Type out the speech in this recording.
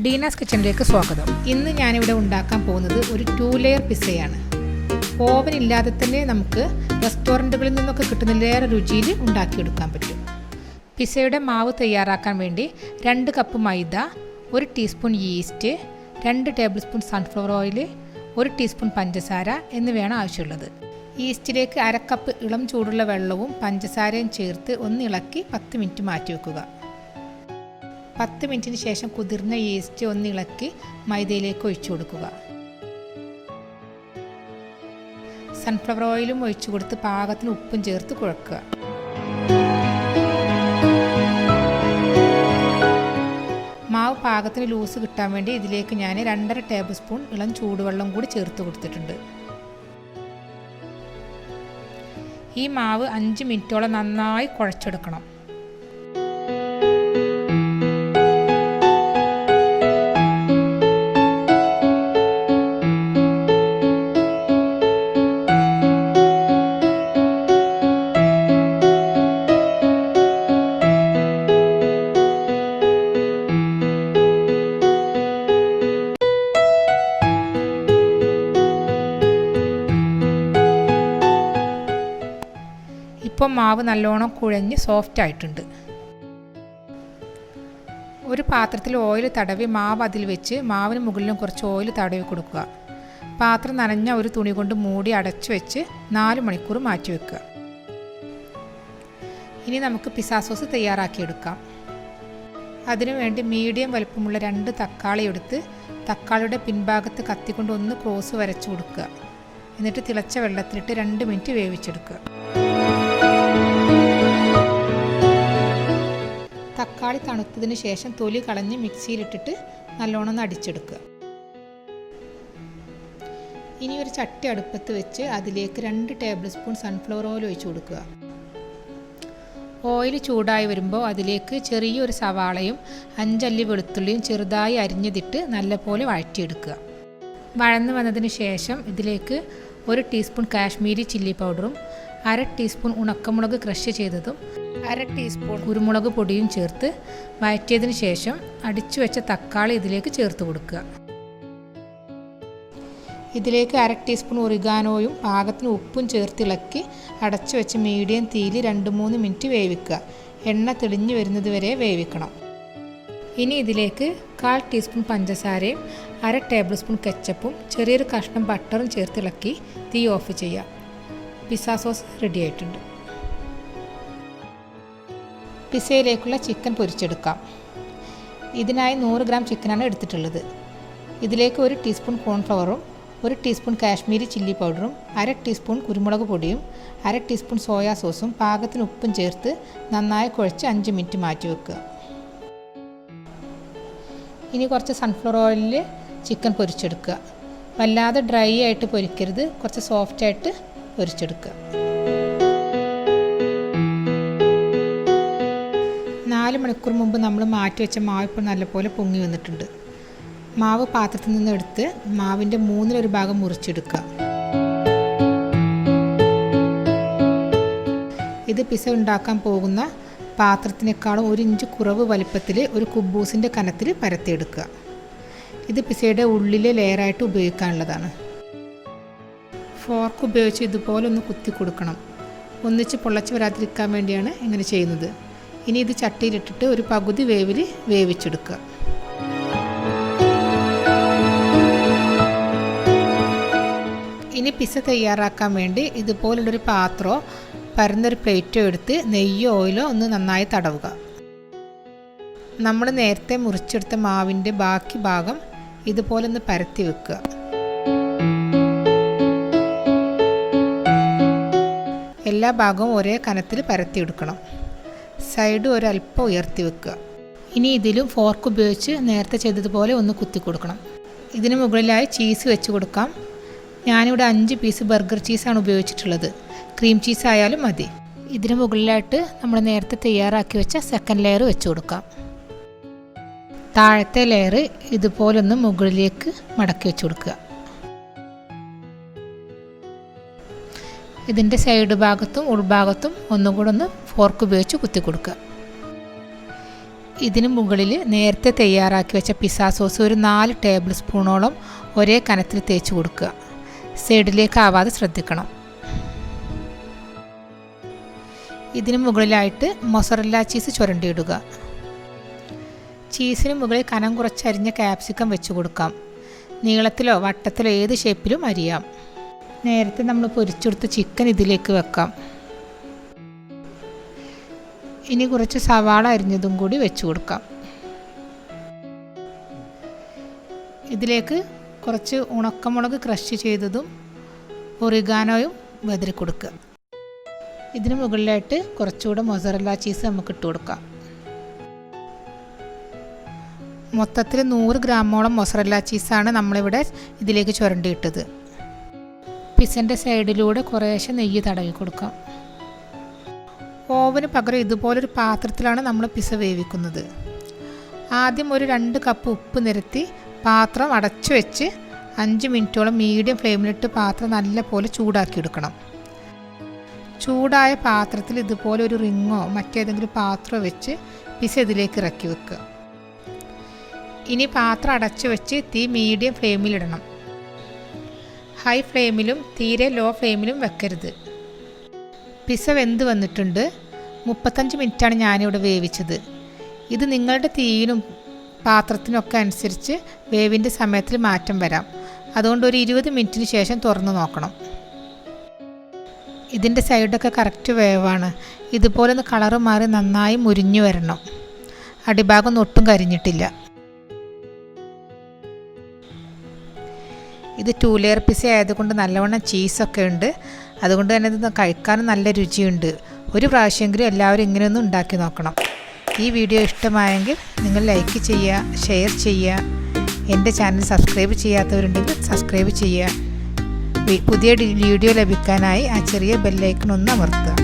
ഡീനാസ് കിച്ചണിലേക്ക് സ്വാഗതം. ഇന്ന് ഞാനിവിടെ ഉണ്ടാക്കാൻ പോകുന്നത് ഒരു 2 ലെയർ പിസ്സയാണ്. ഓവൻ ഇല്ലാതെ തന്നെ നമുക്ക് റെസ്റ്റോറൻറ്റുകളിൽ നിന്നൊക്കെ കിട്ടുന്നതിലേറെ രുചിയിൽ ഉണ്ടാക്കിയെടുക്കാൻ പറ്റും. പിസ്സയുടെ മാവ് തയ്യാറാക്കാൻ വേണ്ടി 2 കപ്പ് മൈദ, 1 teaspoon yeast, 2 table spoon sunflower oil, 1 teaspoon പഞ്ചസാര എന്നിവയാണ് ആവശ്യമുള്ളത്. ഈസ്റ്റിലേക്ക് 1/2 കപ്പ് ഇളം ചൂടുള്ള വെള്ളവും പഞ്ചസാരയും ചേർത്ത് ഒന്ന് ഇളക്കി 10 മിനിറ്റ് മാറ്റി വെക്കുക. 10 മിനിറ്റിന് ശേഷം കുതിർന്ന ഈസ്റ്റ് ഒന്ന് ഇളക്കി മൈദയിലേക്ക് ഒഴിച്ചു കൊടുക്കുക. സൺഫ്ലവർ ഓയിലും ഒഴിച്ചു കൊടുത്ത് പാകത്തിന് ഉപ്പും ചേർത്ത് കുഴക്കുക. മാവ് പാകത്തിന് ലൂസ് കിട്ടാൻ വേണ്ടി ഇതിലേക്ക് ഞാൻ 2.5 ടേബിൾ സ്പൂൺ ഇളം ചൂടുവെള്ളം കൂടി ചേർത്ത് കൊടുത്തിട്ടുണ്ട്. ഈ മാവ് 5 മിനിറ്റോളം നന്നായി കുഴച്ചെടുക്കണം. ഇപ്പം മാവ് നല്ലോണം കുഴഞ്ഞ് സോഫ്റ്റ് ആയിട്ടുണ്ട്. ഒരു പാത്രത്തിൽ ഓയിൽ തടവി മാവ് അതിൽ വെച്ച് മാവിന് മുകളിലും കുറച്ച് ഓയിൽ തടവി കൊടുക്കുക. പാത്രം നനഞ്ഞ ഒരു തുണി കൊണ്ട് മൂടി അടച്ചു വെച്ച് 4 മണിക്കൂർ മാറ്റി വെക്കുക. ഇനി നമുക്ക് പിസ്സ സോസ് തയ്യാറാക്കിയെടുക്കാം. അതിനുവേണ്ടി മീഡിയം വലുപ്പമുള്ള 2 തക്കാളി എടുത്ത് തക്കാളിയുടെ പിൻഭാഗത്ത് കത്തിക്കൊണ്ട് ഒന്ന് ക്രോസ് വരച്ചു കൊടുക്കുക. എന്നിട്ട് തിളച്ച വെള്ളത്തിലിട്ട് 2 മിനിറ്റ് വേവിച്ചെടുക്കുക. തക്കാളി തണുത്തതിന് ശേഷം തൊലി കളഞ്ഞ് മിക്സിയിലിട്ടിട്ട് നല്ലോണം അടിച്ചെടുക്കുക. ഇനി ഒരു ചട്ടി അടുപ്പത്ത് വെച്ച് അതിലേക്ക് 2 ടേബിൾ സ്പൂൺ സൺഫ്ലവർ ഓയിൽ ഒഴിച്ചു കൊടുക്കുക. ഓയിൽ ചൂടായി വരുമ്പോൾ അതിലേക്ക് ചെറിയൊരു സവാളയും 5 അല്ലി വെളുത്തുള്ളിയും ചെറുതായി അരിഞ്ഞതിട്ട് നല്ലപോലെ വഴറ്റിയെടുക്കുക. വഴന്നു വന്നതിന് ശേഷം ഇതിലേക്ക് 1 ടീസ്പൂൺ കാശ്മീരി ചില്ലി പൗഡറും 1/2 ടീസ്പൂൺ ഉണക്കമുളക് ക്രഷ് ചെയ്തതും 1/2 ടീസ്പൂൺ കുരുമുളക് പൊടിയും ചേർത്ത് വഴറ്റിയതിന് ശേഷം അടിച്ചു വെച്ച തക്കാളി ഇതിലേക്ക് ചേർത്ത് കൊടുക്കുക. ഇതിലേക്ക് 1/2 ടീസ്പൂൺ ഒറിഗാനോയും പാകത്തിന് ഉപ്പും ചേർത്തിളക്കി അടച്ചു വെച്ച് മീഡിയം തീയിൽ 2-3 മിനിറ്റ് വേവിക്കുക. എണ്ണ തെളിഞ്ഞു വരുന്നത് വരെ വേവിക്കണം. ഇനി ഇതിലേക്ക് 1/4 ടീസ്പൂൺ പഞ്ചസാരയും 1/2 ടേബിൾ സ്പൂൺ കെച്ചപ്പും ചെറിയൊരു കഷ്ണം ബട്ടറും ചേർത്തിളക്കി തീ ഓഫ് ചെയ്യുക. പിസ്സ സോസ് റെഡി ആയിട്ടുണ്ട്. പിസ്സയിലേക്കുള്ള ചിക്കൻ പൊരിച്ചെടുക്കാം. ഇതിനായി 100 ഗ്രാം ചിക്കനാണ് എടുത്തിട്ടുള്ളത്. ഇതിലേക്ക് 1 ടീസ്പൂൺ കോൺഫ്ലവറും 1 ടീസ്പൂൺ കാശ്മീരി ചില്ലി പൗഡറും 1/2 ടീസ്പൂൺ കുരുമുളക് പൊടിയും 1/2 ടീസ്പൂൺ സോയാ സോസും പാകത്തിന് ഉപ്പും ചേർത്ത് നന്നായി കുഴച്ച് 5 മിനിറ്റ് മാറ്റി വെക്കുക. ഇനി കുറച്ച് സൺഫ്ലവർ ഓയിലിൽ ചിക്കൻ പൊരിച്ചെടുക്കുക. വല്ലാതെ ഡ്രൈ ആയിട്ട് പൊരിക്കരുത്, കുറച്ച് സോഫ്റ്റ് ആയിട്ട് പൊരിച്ചെടുക്കുക. 4 മണിക്കൂർ മുമ്പ് നമ്മൾ മാറ്റി വെച്ച മാവ് ഇപ്പോൾ നല്ലപോലെ പൊങ്ങി വന്നിട്ടുണ്ട്. മാവ് പാത്രത്തിൽ നിന്ന് എടുത്ത് മാവിൻ്റെ 1/3 ഭാഗം മുറിച്ചെടുക്കുക. ഇത് പിസ്സ ഉണ്ടാക്കാൻ പോകുന്ന പാത്രത്തിനേക്കാളും 1 ഇഞ്ച് കുറവ് വലിപ്പത്തിൽ ഒരു കുബൂസിൻ്റെ കനത്തിൽ പരത്തിയെടുക്കുക. ഇത് പിസ്സയുടെ ഉള്ളിലെ ലെയറായിട്ട് ഉപയോഗിക്കാനുള്ളതാണ്. ഫോർക്ക് ഉപയോഗിച്ച് ഇതുപോലെ ഒന്ന് കുത്തി കൊടുക്കണം. ഒന്നിച്ച് പൊള്ളച്ച് വരാതിരിക്കാൻ വേണ്ടിയാണ് ഇങ്ങനെ ചെയ്യുന്നത്. ഇനി ഇത് ചട്ടിയിലിട്ടിട്ട് ഒരു പകുതി വേവിൽ വേവിച്ചെടുക്കുക. ഇനി പിസ്സ തയ്യാറാക്കാൻ വേണ്ടി ഇതുപോലുള്ളൊരു പാത്രമോ പരന്നൊരു പ്ലേറ്റോ എടുത്ത് നെയ്യോ ഓയിലോ ഒന്ന് നന്നായി തടവുക. നമ്മൾ നേരത്തെ മുറിച്ചെടുത്ത മാവിൻ്റെ ബാക്കി ഭാഗം ഇതുപോലെ ഒന്ന് പരത്തി വെക്കുക. എല്ലാ ഭാഗവും ഒരേ കനത്തിൽ പരത്തിയെടുക്കണം. സൈഡ് ഒരല്പം ഉയർത്തി വെക്കുക. ഇനി ഇതിലും ഫോർക്ക് ഉപയോഗിച്ച് നേരത്തെ ചെയ്തതുപോലെ ഒന്ന് കുത്തി കൊടുക്കണം. ഇതിന് മുകളിലായി ചീസ് വെച്ച് കൊടുക്കാം. ഞാനിവിടെ 5 പീസ് ബർഗർ ചീസാണ് ഉപയോഗിച്ചിട്ടുള്ളത്. ക്രീം ചീസ് ആയാലും മതി. ഇതിന് മുകളിലായിട്ട് നമ്മൾ നേരത്തെ തയ്യാറാക്കി വെച്ച സെക്കൻഡ് ലെയർ വെച്ച് കൊടുക്കാം. താഴത്തെ ലെയർ ഇതുപോലൊന്ന് മുകളിലേക്ക് മടക്കി വെച്ച് കൊടുക്കുക. ഇതിൻ്റെ സൈഡ് ഭാഗത്തും ഉൾഭാഗത്തും ഒന്നുകൂടെ ഒന്ന് ഫോർക്ക് ഉപയോഗിച്ച് കുത്തി കൊടുക്കുക. ഇതിന് മുകളിൽ നേരത്തെ തയ്യാറാക്കി വെച്ച പിസ്സ സോസ് ഒരു 4 ടേബിൾ സ്പൂണോളം ഒരേ കനത്തിൽ തേച്ച് കൊടുക്കുക. സൈഡിലേക്ക് ആവാതെ ശ്രദ്ധിക്കണം. ഇതിന് മുകളിലായിട്ട് മൊസറല്ല ചീസ് ചുരണ്ടിയിടുക. ചീസിന് മുകളിൽ കനം കുറച്ചരിഞ്ഞ ക്യാപ്സിക്കം വെച്ച് കൊടുക്കാം. നീളത്തിലോ വട്ടത്തിലോ ഏത് ഷേപ്പിലും അരിയാം. നേരത്തെ നമ്മൾ പൊരിച്ചെടുത്ത ചിക്കൻ ഇതിലേക്ക് വെക്കാം. ഇനി കുറച്ച് സവാള അരിഞ്ഞതും കൂടി വെച്ച് കൊടുക്കാം. ഇതിലേക്ക് കുറച്ച് ഉണക്കമുളക് ക്രഷ് ചെയ്തതും ഒറിഗാനോയും വെതറി കൊടുക്കുക. ഇതിന് മുകളിലായിട്ട് കുറച്ചുകൂടെ മൊസറല്ല ചീസ് നമുക്ക് ഇട്ട് കൊടുക്കാം. മൊത്തത്തിൽ 100 ഗ്രാമോളം മൊസറല്ല ചീസാണ് നമ്മളിവിടെ ഇതിലേക്ക് ചുരണ്ടിയിട്ടത്. പിസ്സൻ്റെ സൈഡിലൂടെ കുറേശ്ശെ നെയ്യ് തടവി കൊടുക്കാം. ഓവന് പകരം ഇതുപോലൊരു പാത്രത്തിലാണ് നമ്മൾ പിസ്സ വേവിക്കുന്നത്. ആദ്യം ഒരു 2 കപ്പ് ഉപ്പ് നിരത്തി പാത്രം അടച്ചു വെച്ച് 5 മിനിറ്റോളം മീഡിയം ഫ്ലെയിമിലിട്ട് പാത്രം നല്ലപോലെ ചൂടാക്കിയെടുക്കണം. ചൂടായ പാത്രത്തിൽ ഇതുപോലെ ഒരു റിങ്ങോ മറ്റേതെങ്കിലും പാത്രമോ വെച്ച് പിസ്സ ഇതിലേക്ക് ഇറക്കി വെക്കുക. ഇനി പാത്രം അടച്ചു വെച്ച് തീ മീഡിയം ഫ്ലെയിമിലിടണം. ഹൈ ഫ്ലെയിമിലും തീരെ ലോ ഫ്ലെയിമിലും വെക്കരുത്. പിസ്സ വെന്ത് വന്നിട്ടുണ്ട്. 35 മിനിറ്റാണ് ഞാനിവിടെ വേവിച്ചത്. ഇത് നിങ്ങളുടെ തീയിനും പാത്രത്തിനൊക്കെ അനുസരിച്ച് വേവിൻ്റെ സമയത്തിൽ മാറ്റം വരാം. അതുകൊണ്ട് ഒരു 20 മിനിറ്റിന് ശേഷം തുറന്ന് നോക്കണം. ഇതിൻ്റെ സൈഡൊക്കെ കറക്റ്റ് വേവാണ്. ഇതുപോലെ ഒന്ന് കളറ് മാറി നന്നായി മുരിഞ്ഞു വരണം. അടിഭാഗം ഒട്ടും കരിഞ്ഞിട്ടില്ല. ഇത് 2 ലെയർ പിസ്സ ആയതുകൊണ്ട് നല്ലവണ്ണം ചീസൊക്കെ ഉണ്ട്. അതുകൊണ്ട് തന്നെ ഇത് കഴിക്കാനും നല്ല രുചിയുണ്ട്. ഒരു പ്രാവശ്യമെങ്കിലും എല്ലാവരും ഇങ്ങനെയൊന്നും ഉണ്ടാക്കി നോക്കണം. ഈ വീഡിയോ ഇഷ്ടമായെങ്കിൽ നിങ്ങൾ ലൈക്ക് ചെയ്യുക, ഷെയർ ചെയ്യുക. എൻ്റെ ചാനൽ സബ്സ്ക്രൈബ് ചെയ്യാത്തവരുണ്ടെങ്കിൽ സബ്സ്ക്രൈബ് ചെയ്യുക. പുതിയ വീഡിയോ ലഭിക്കാനായി ആ ചെറിയ ബെല്ലൈക്കൺ ഒന്ന് അമർത്തുക.